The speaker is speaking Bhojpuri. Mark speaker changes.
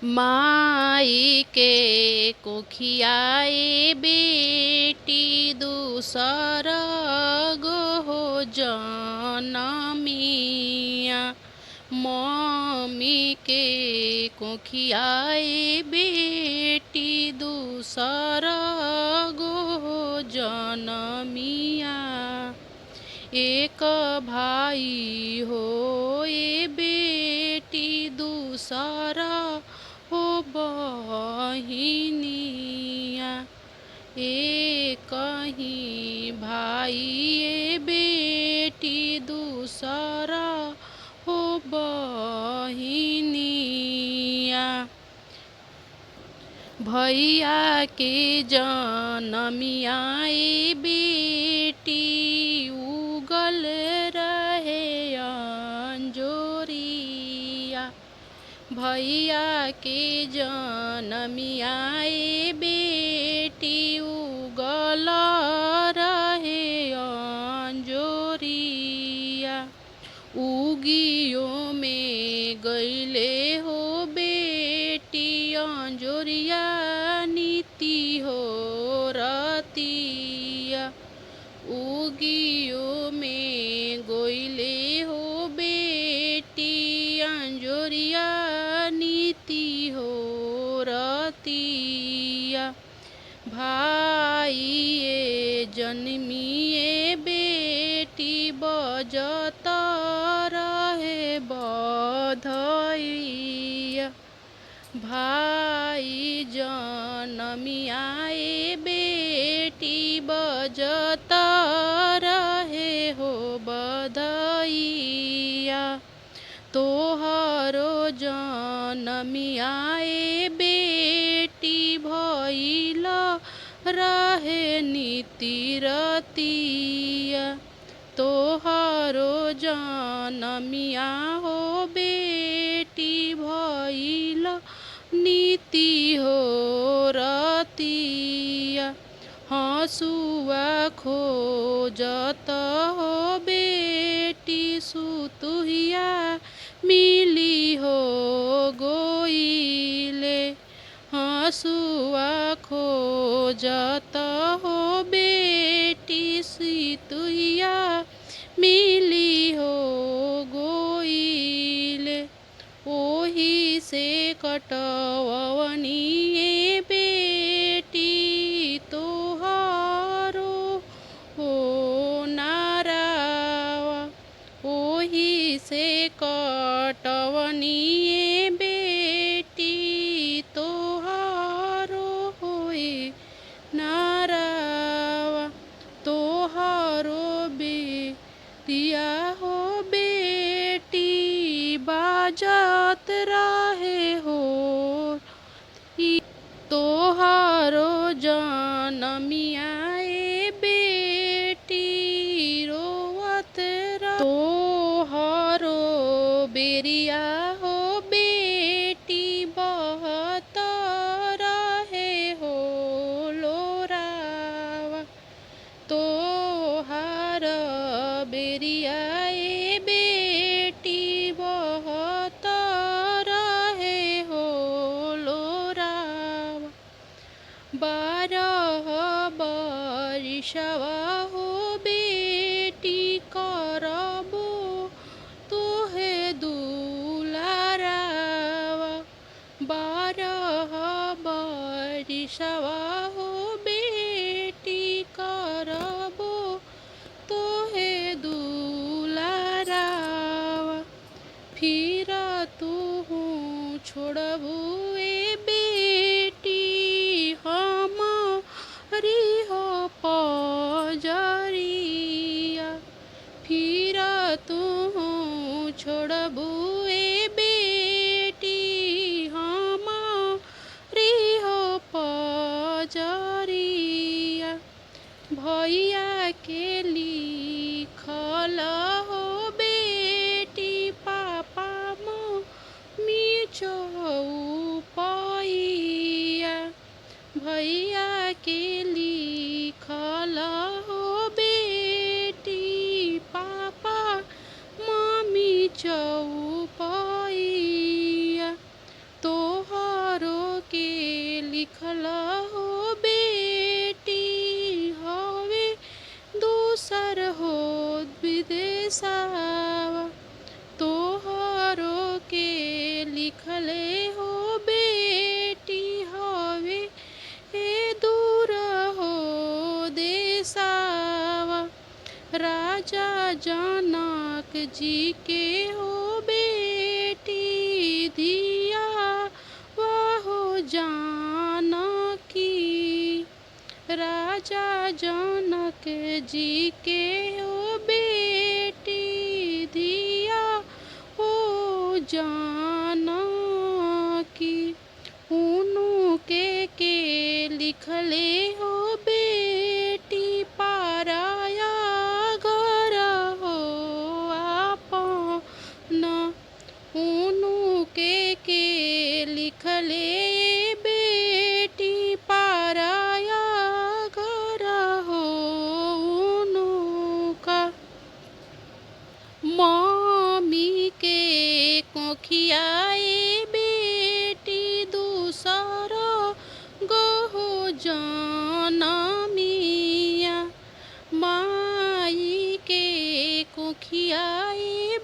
Speaker 1: माई के कोखियाए बेटी दूसर गो हो जनमिया। मम्मी के कोखियाए बेटी दूसर गो हो जनमिया। एक भाई हो ए बेटी दूसरा हो बहिनिया। एक ही भाई ए बेटी दूसरा हो बहिनिया। भैया के जनमिया ए बेटी उगल रहे अंजोरिया। भैया के जनमिया ए बेटी उगल रहे अंजोरिया। उगियो में गईले हो बेटी अंजोरिया नीति हो रतिया। उगियो में गईले हो बेटी अंजोरिया नीति हो रतिया। भाई जन्मिए बेटी बजत रहे बधैया। भाई जनमिया ए बेटी बजत रहे हो बधैया। तोहरो जनमिया ए बेटी भइल रहे नीति रतिया। तोहरो जनमिया हो बेटी भइल नीति हो रतिया। हँसुआ खोजत हो बेटी सुतुहिया मिली हो गोइले। हँसुआ खोजत हो बेटी सुतुहिया मिली हो गोइले। ओही से कटवनी ए बेटी तोहारो हो नारावा। ओही से कटवनी ए बेटी तोहारो होए नारावा। तोहारो बेटिया हो बेटी बाजत रहे हो। तोहारो जनमिया ए बेटी रोवत तोहारो बेरिया हो बेटी बहत रहे हो लोरावा। तोहार बेरिया ए बेटी बहत रहे हो लोरावा। 12 बरिसवा हो बेटी करबो तोहे दुलारावा। 12 बरिसवा हो बेटी करबो तोहे दुलारावा। फिर तू छोड़बू ए बेटी हमारी हो पजरिया। फिर तू छोड़बू ए बेटी हमारी हो पजरिया। भैया के लिखल हो बेटी पापा मम्मी चौपैया। भैया के लिखल हो बेटी पापा मम्मी चौपैया। तोहर जी के हो बेटी धिया वहो जानकी। राजा जनक जी के हो बेटी धिया हो जानकी। उनु के लिखले हो बेटी पाराया घर हो आपना। उनु के लिखले बेटी पाराया घर हो उनु का। मम्मी के कोखियाए बेटी दूसरा गो जनमिया। माई के कोखियाए